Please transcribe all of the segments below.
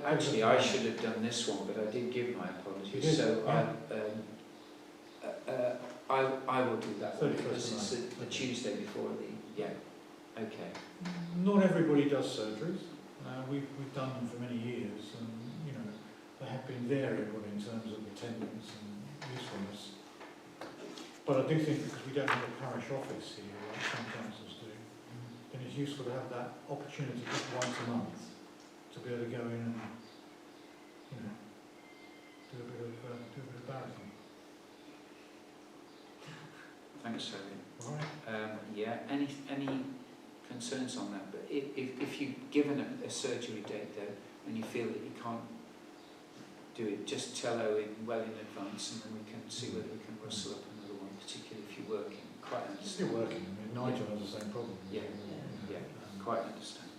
Actually, I should have done this one, but I did give my apologies. So I will do that one because it's the Tuesday before the. Yeah. Okay. Not everybody does surgeries. We've done them for many years, and they have been variable in terms of attendance and usefulness. But I do think because we don't have a parish office here, like some councils do, then it's useful to have that opportunity just once a month to be able to go in and do a bit of barracking. Thanks, Sally. All right. Yeah. Any concerns on that? But if you've given a surgery date though, and you feel that you can't do it, just tell Owen well in advance, and then we can see whether we can rustle up another one, particularly if you're working. Quite understand. Still working. I mean, Nigel has the same problem. Yeah. Quite understand.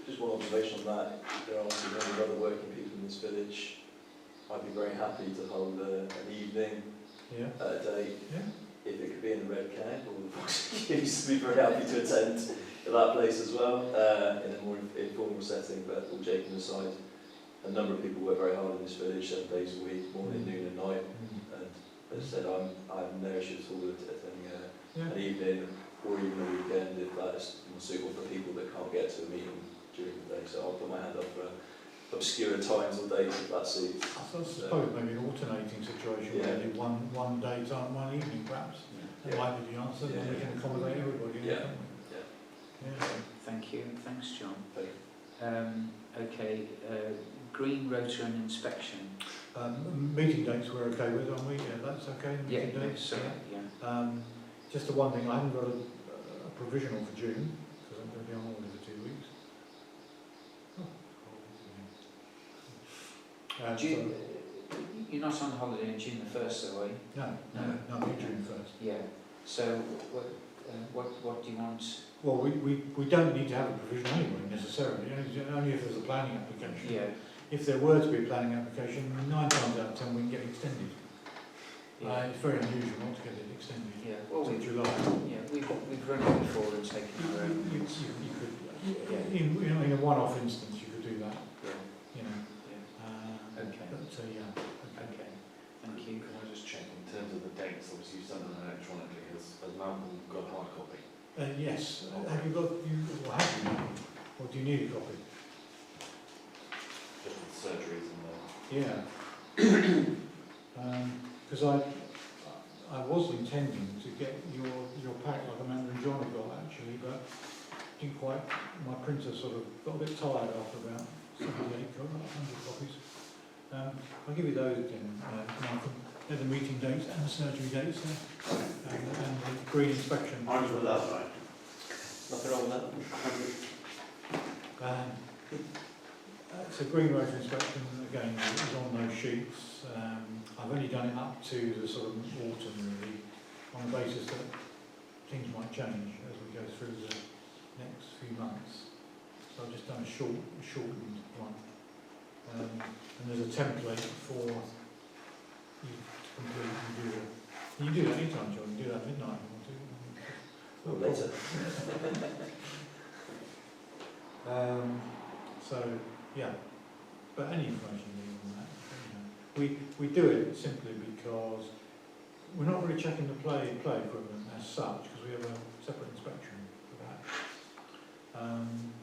Just one observation on that. There are obviously many other working people in this village. I'd be very happy to hold an evening at a day. Yeah. If it could be in the Red Keg, or the Fox used to be very happy to attend at that place as well, in a more informal setting. But all joking aside, a number of people work very hard in this village 7 days a week, morning, noon and night. And as I said, I'm no issue at all with attending an evening or even a weekend if that's more suitable for people that can't get to a meeting during the day. So I'll put my hand up for obscure times or days if that suits. I suppose maybe an alternating situation, maybe one daytime, one evening perhaps. That might be the answer, then we can accommodate everybody. Thank you. Thanks, John. Thank you. Okay, green rota and inspection. Meeting dates we're okay with, aren't we? Yeah, that's okay. Meeting dates. Just the one thing, I haven't got a provisional for June because I'm going to be on holiday for 2 weeks. June, you're not on holiday on June the 1st, though, are you? No, June 1st. Yeah. So what do you want? Well, we don't need to have a provision anyway necessarily. Only if there's a planning application. Yeah. If there were to be a planning application, 9 times out of 10 we can get it extended. It's very unusual not to get it extended. Yeah. Well, to July. Yeah, we've run it before and taken our own. You could, in a one-off instance, you could do that. Okay. But Okay. Thank you. Can I just check in terms of the dates? Obviously, you've done them electronically. Has Malcolm got a hard copy? Yes. Have you got or do you need a copy? Just with surgeries and because I was intending to get your pack like Amanda and John have got actually, but didn't quite. My printer sort of got a bit tired after about 78, 100 copies. I'll give you those again, Malcolm. They're the meeting dates and the surgery dates there, and the green inspection. I'm for that, right? Nothing wrong with that. So green road inspection again is on those sheets. I've only done it up to the sort of autumn really, on the basis that things might change as we go through the next few months. So I've just done a shortened one. And there's a template for you to complete and do that. You can do that anytime, John. You can do that at midnight if you want to. Later. But any information you need on that. We do it simply because we're not really checking the play equipment as such, because we have a separate inspection for that.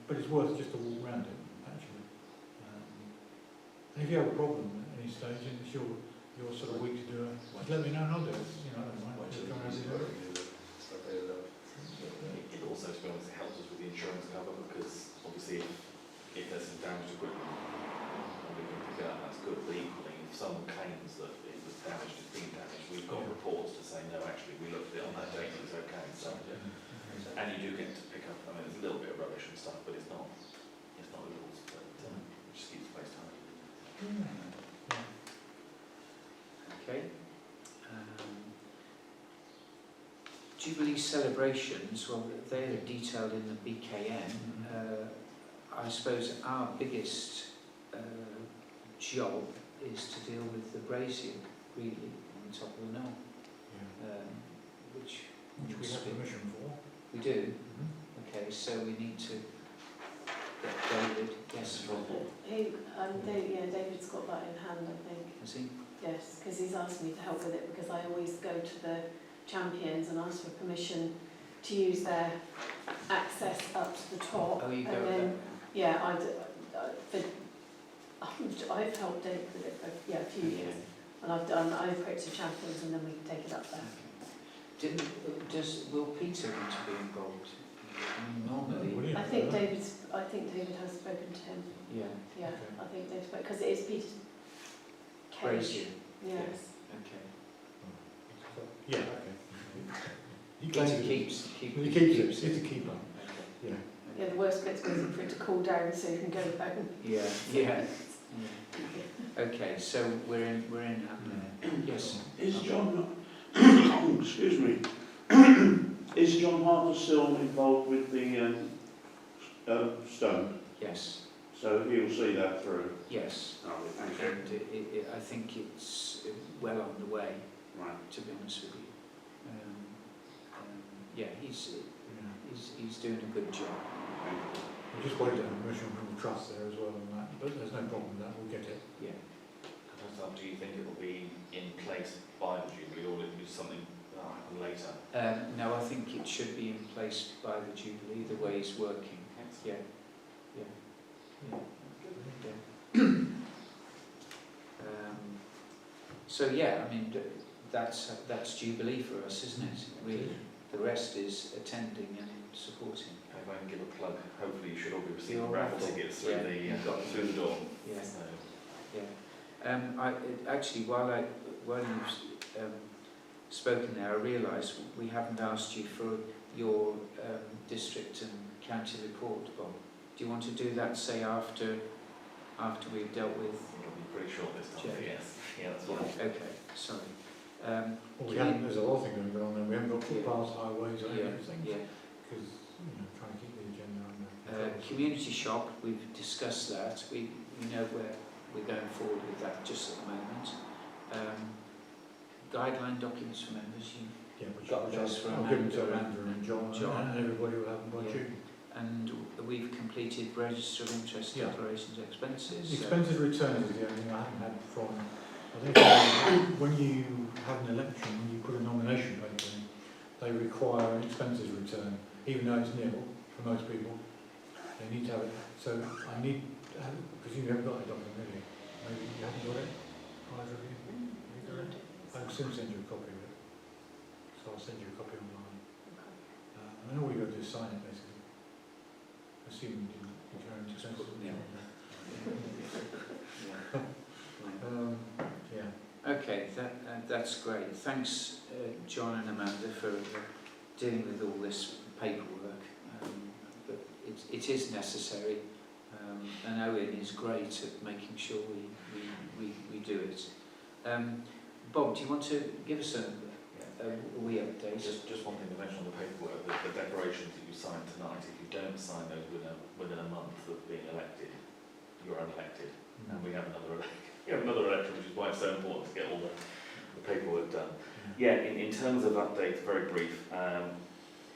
But it's worth just to walk around it, actually. And if you have a problem at any stage, and it's your sort of week to do it, let me know and I'll do it. I don't mind. Just come around and do it. it also, to be honest, it helps us with the insurance cover because obviously if there's some damaged equipment and we can pick it up, that's good. But equally, if someone claims that it was damaged, it's been damaged, we've got reports to say, no, actually, we looked at it on that date, it was okay. So, and you do get to pick up, I mean, there's a little bit of rubbish and stuff, but it's not rules, but it just keeps the place tidy. Okay. Jubilee celebrations, well, they're detailed in the BKM. I suppose our biggest job is to deal with the brazier, really, on the top of the knoll, which we have permission for. We do? Okay, so we need to get David, yes. From David's got that in hand, I think. Has he? Yes, because he's asked me to help with it, because I always go to the champions and ask for permission to use their access up to the top. Oh, you go and with then, that? yeah, I've helped David with it for a few years, and I've approached the champions, and then we can take it up there. Will Peter want to be involved? I mean, normally, I think David has spoken to him. yeah. Yeah, Okay. I think David spoke, because it is Peter's Praise cage. you. Yes. Okay. Yeah, okay. He Peter claims it. keeps He keeps it. He's a keeper. Okay. Yeah. Yeah, the worst bit's waiting for it to cool down so you can go home. Yeah. Yeah. Okay, so we're in that now. Yes. Is John, oh, excuse me, is John Harper still involved with the stone? Yes. So he'll see that through? Yes. Oh, thank you. And I think it's well on the way, Right. to be honest with you. Yeah, he's doing a good job. We're just waiting on permission from the trust there as well on that, but there's no problem with that, we'll get it. Yeah. Do you think it will be in place by the Jubilee, or will it be something that will happen later? No, I think it should be in place by the Jubilee, the way it's working. Yeah. So yeah, I mean, that's Jubilee for us, isn't it? Really. The rest is attending and supporting. If I can give a plug, hopefully you should all be receiving Your raffle raffle. tickets through Yeah. through the door. Yeah. So, Actually, while you've spoken there, I realise we haven't asked you for your district and county report, Bob. Do you want to do that, say, after we've dealt with? it'll be pretty short this time, but Yeah. yes. Yeah, that's fine. Okay, sorry. Well, there's a lot of things going on there, we haven't got footpaths, highways, or any of those things, Yeah. because, trying to keep the agenda under control. Community shop, we've discussed that. We know where we're going forward with that just at the moment. Guideline documents for members, Yeah, which got those for I'll give them to Amanda Amanda and John, John. and everybody will have them by Yeah. June. and we've completed register of interest Yeah. declarations expenses. The expenses return is the only thing I haven't had from, I think when you have an election, when you put a nomination paper in, they require an expenses return, even though it's nil for most people. They need to have it, so I need to have, because you haven't got a document, really. Maybe you haven't got it, either of you? You got it? I can still send you a copy of it, so I'll send you a copy online. And then all you got to do is sign it, basically. Assuming you didn't declare an expenses. Yeah. Okay, that's great. Thanks, John and Amanda, for dealing with all this paperwork. But it is necessary, and Owen is great at making sure we do it. Bob, do you want to give us a wee update? Just one thing to mention on the paperwork, the declarations that you sign tonight, if you don't sign those within a month of being elected, you're unelected. And we have another election, which is why it's so important to get all the paperwork done. Yeah, in terms of updates, very brief.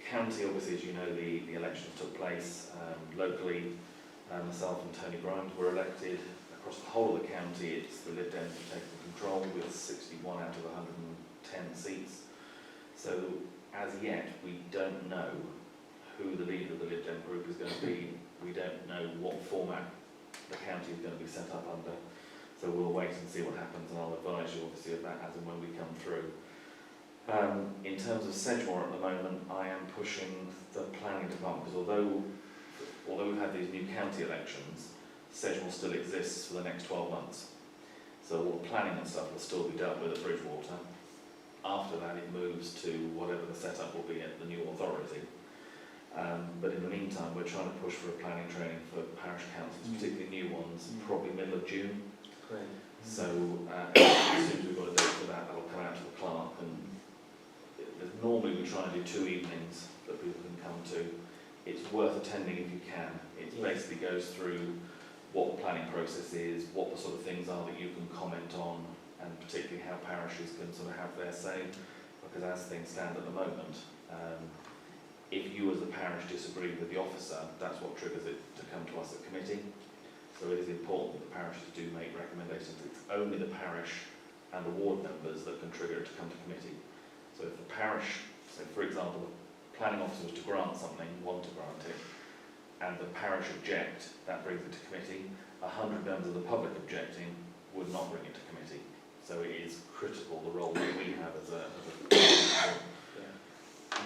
County, obviously, as you know, the elections took place locally. Myself and Tony Grimes were elected. Across the whole of the county, it's the Lib Dems have taken control with 61 out of 110 seats. So, as yet, we don't know who the leader of the Lib Dem group is going to be. We don't know what format the county is going to be set up under. So we'll wait and see what happens, and I'll advise you obviously of that as and when we come through. In terms of Sedgemoor at the moment, I am pushing the planning department, because although we've had these new county elections, Sedgemoor still exists for the next 12 months. So all the planning and stuff will still be dealt with at Bridgewater. After that it moves to whatever the setup will be at the new authority. But in the meantime, we're trying to push for a planning training for parish councils, particularly new ones, probably middle of June. Great. So as soon as we've got a date for that, that'll come out to the clerk. And normally we try and do 2 evenings that people can come to. It's worth attending if you can. It basically goes through what the planning process is, what the sort of things are that you can comment on, and particularly how parishes can sort of have their say. Because as things stand at the moment, if you as a parish disagree with the officer, that's what triggers it to come to us at committee. So it is important that the parishes do make recommendations. It's only the parish and the ward members that can trigger it to come to committee. So if the parish, so for example, the planning officer was to grant something, want to grant it, and the parish object, that brings it to committee. 100 members of the public objecting would not bring it to committee. So it is critical, the role that we have as a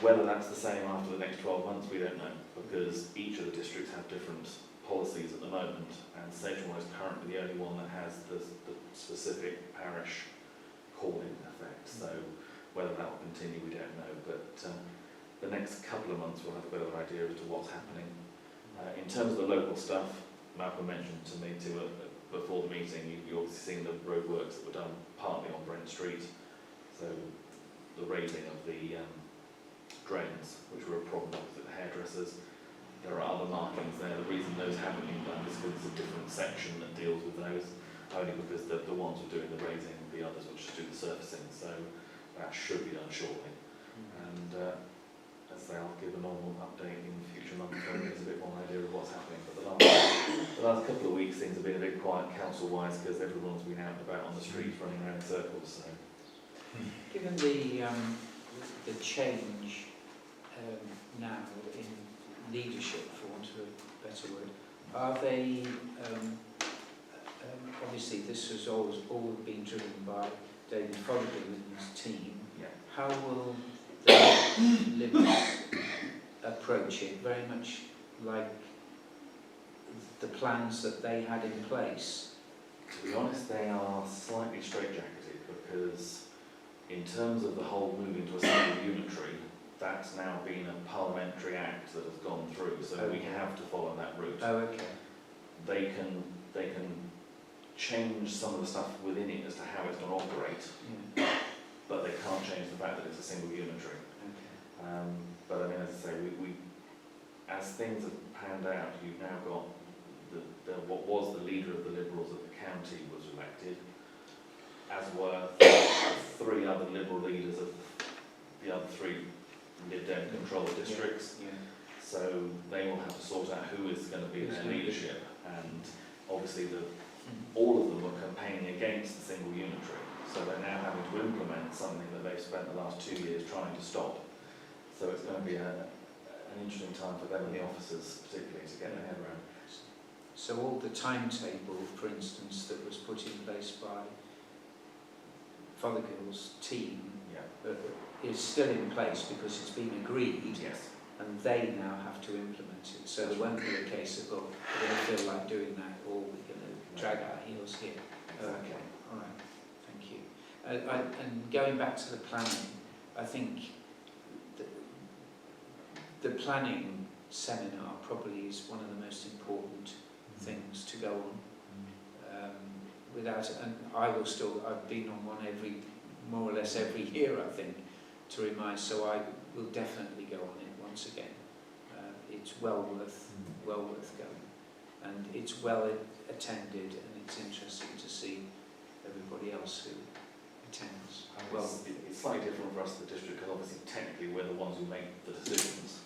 whether that's the same after the next 12 months, we don't know, because each of the districts have different policies at the moment, and Sedgemoor is currently the only one that has the specific parish calling effect. So whether that will continue, we don't know, but the next couple of months we'll have a bit of an idea as to what's happening. In terms of the local stuff, Malcolm mentioned to me too before the meeting, you obviously seen the roadworks that were done partly on Brent Street, so the raising of the drains, which were a problem with the hairdressers. There are other markings there. The reason those haven't been done is because it's a different section that deals with those, only because the ones who are doing the raising, the others will just do the surfacing, so that should be done shortly. And as I say, I'll give a normal update in future months when there's a bit more idea of what's happening. But the last couple of weeks things have been a bit quiet council-wise because everyone's been out and about on the streets running around in circles. So. Given the change now in leadership, for want of a better word, are they, obviously this has always all been driven by David Fothergill and his team. Yeah. How will the Liberals approach it? Very much like the plans that they had in place? To be honest, they are slightly straitjacketed because in terms of the whole moving to a single unitary, that's now been a parliamentary act that has gone through, so we have to follow that route. Oh, okay. They can change some of the stuff within it as to how it's going to operate, but they can't change the fact that it's a single unitary. Okay. But I mean, as I say, we as things have panned out, you've now got what was the leader of the Liberals of the county was elected, as were 3 other Liberal leaders of the other 3 Lib Dem controlled districts. Yeah. So they will have to sort out who is going to be their leadership, and obviously all of them were campaigning against the single unitary, so they're now having to implement something that they've spent the last 2 years trying to stop. So it's going to be an interesting time for them and the officers particularly to get their head around. So all the timetable, for instance, that was put in place by Fothergill's team is still in place because it's been agreed, Yes. and they now have to implement it. So there won't be a case of, well, we're going to feel like doing that, or we're going to drag our heels here. Okay, all right, thank you. And going back to the planning, I think the planning seminar probably is one of the most important things to go on. Without it, and I've been on one more or less every year, I think, to remind, so I will definitely go on it once again. It's well worth going, and it's well attended, and it's interesting to see everybody else who attends. Well, it's slightly different for us, the district, because obviously technically we're the ones who make the decisions,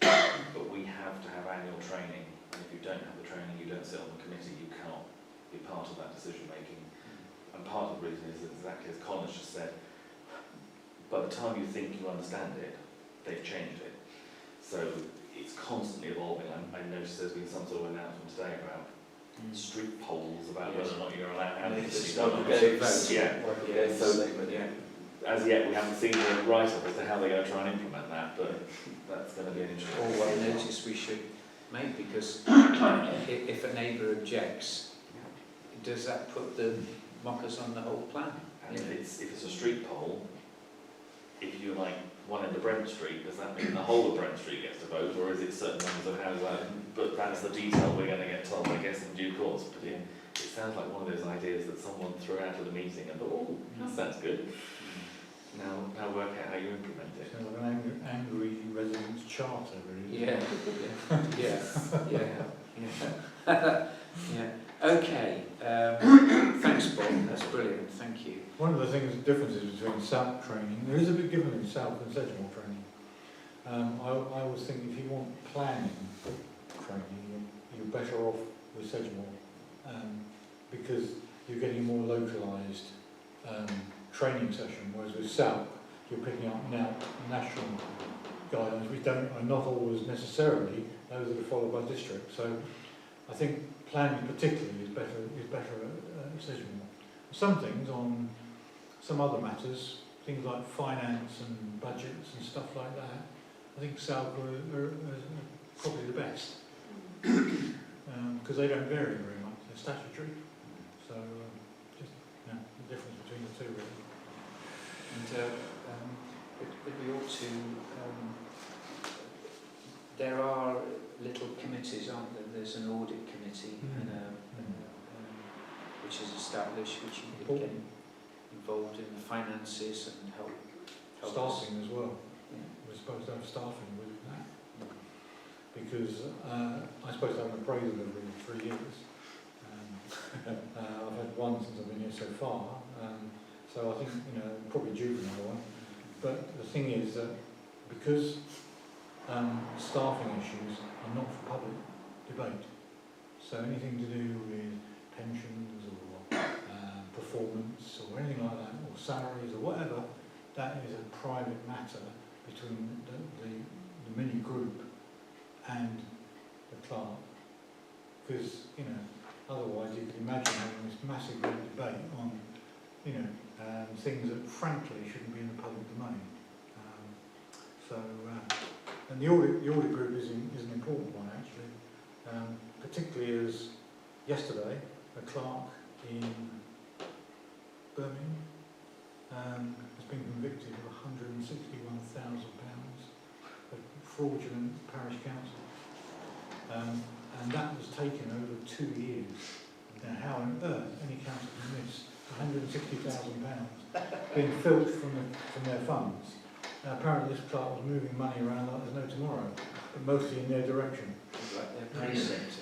but we have to have annual training, and if you don't have the training, you don't sit on the committee, you cannot be part of that decision making. And part of the reason is exactly as Colin has just said, by the time you think you understand it, they've changed it. So it's constantly evolving. I noticed there's been some sort of announcement today about street polls about whether or not you're allowed to have these votes. As yet, we haven't seen the write-up as to how they're going to try and implement that, but that's going to be an interesting. Or what notice we should make, because if a neighbour objects, does that put the mockers on the whole plan? And if it's a street poll, if you're like one end of Brent Street, does that mean the whole of Brent Street gets to vote, or is it certain members of houses? But that's the detail we're going to get told, I guess, in due course. But it sounds like one of those ideas that someone threw out at a meeting and thought, oh, that sounds good. Now work out how you implement it. Sounds like an angry residents' charter, really. Yeah. Okay. Thanks, Bob. That's brilliant. Thank you. One of the differences between SAP training, there is a big difference in SAP and Sedgemoor training. I always think if you want planning training, you're better off with Sedgemoor. because you're getting a more localised training session, whereas with SALP you're picking up now national guidelines which are not always necessarily those that are followed by district. So I think planning particularly is better at decision. Some things on some other matters, things like finance and budgets and stuff like that, I think SALP are probably the best because they don't vary very much. They're statutory, so just the difference between the two really. And but we ought to. There are little committees, aren't there? There's an audit committee and which is established, which you could get involved in the finances and help Staffing as well. Yeah. We're supposed to have staffing with that because I'm supposed to have an appraisal every 3 years. I've had one since I've been here so far, so I think probably due for another one. But the thing is that because staffing issues are not for public debate, so anything to do with pensions or performance or anything like that, or salaries or whatever, that is a private matter between the mini group and the clerk. Because otherwise you can imagine having this massive debate on things that frankly shouldn't be in the public domain. And the audit group is an important one actually, particularly as yesterday a clerk in Birmingham has been convicted of £161,000 of fraudulent parish council, and that was taken over 2 years. Now, how on earth any council can miss £160,000 being filched from their funds? Now, apparently this clerk was moving money around like there's no tomorrow, but mostly in their direction. like their precepts.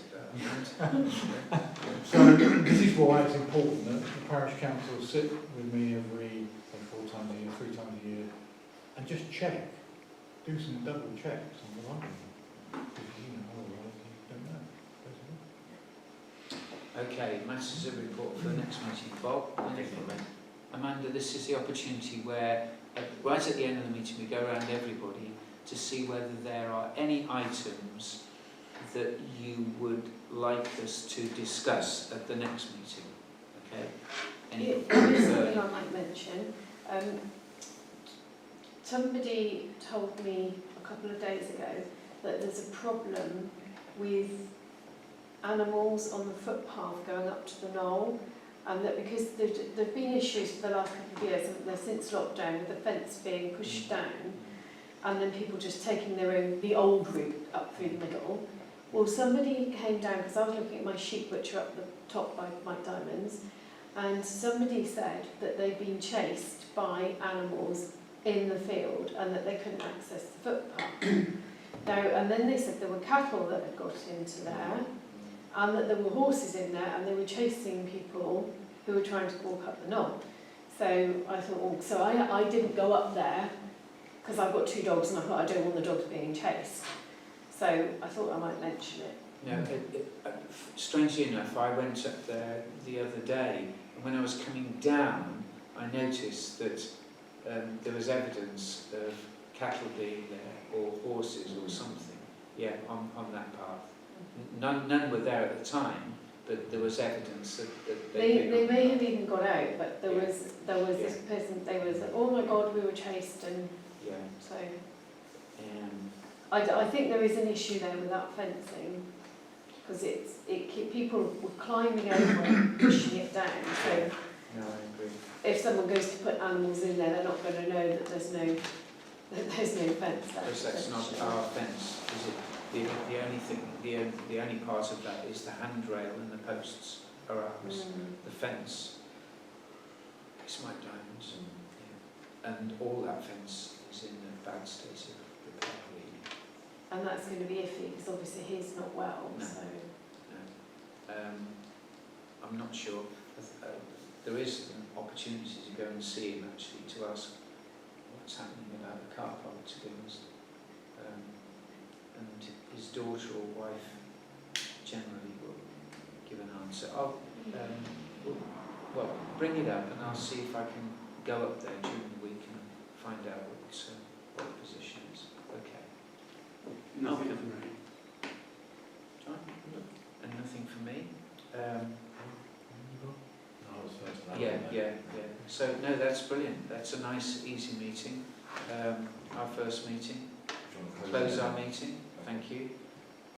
So this is why it's important that the parish council sit with me every 4 times a year, 3 times a year, and just check, do some double checks on the line. Otherwise you don't know. Okay, matters of report for the next meeting. Bob? Amanda, this is the opportunity where, right at the end of the meeting, we go around everybody to see whether there are any items that you would like us to discuss at the next meeting. Okay? There is something I might mention. Somebody told me a couple of days ago that there's a problem with animals on the footpath going up to the knoll, and that because there've been issues for the last couple of years, haven't there, since lockdown, with the fence being pushed down, and then people just taking the old route up through the middle. Well, somebody came down, because I was looking at my sheep which are up the top by Mike Diamonds, and somebody said that they'd been chased by animals in the field and that they couldn't access the footpath. And then they said there were cattle that had got into there, and that there were horses in there, and they were chasing people who were trying to walk up the knoll. So I thought, so I didn't go up there, because I've got 2 dogs, and I thought I don't want the dogs being chased. So I thought I might mention it. Now, strangely enough, I went up there the other day, and when I was coming down, I noticed that there was evidence of cattle being there, or horses or something, on that path. None were there at the time, but there was evidence that they may have even got out, but there was this person, they was, oh my God, we were chased, and so I think there is an issue there with that fencing, because people were climbing over and pushing it down. So no, I agree. If someone goes to put animals in there, they're not going to know that there's no fence there. Because that's not our fence, is it? The only thing, the only part of that is the handrail and the posts are ours. The fence is Mike Diamonds, and all that fence is in a bad state of repair, really. And that's going to be iffy because obviously he's not well. No. So I'm not sure. There is an opportunity to go and see him actually, to ask what's happening about the car park, to be honest. And his daughter or wife generally will give an answer. So I'll, well, bring it up and I'll see if I can go up there during the week and find out what the position is. Okay. Nothing for me. And nothing for me. I was first. Yeah. So no, that's brilliant. That's a nice, easy meeting. Our first meeting. Close our meeting. Thank you.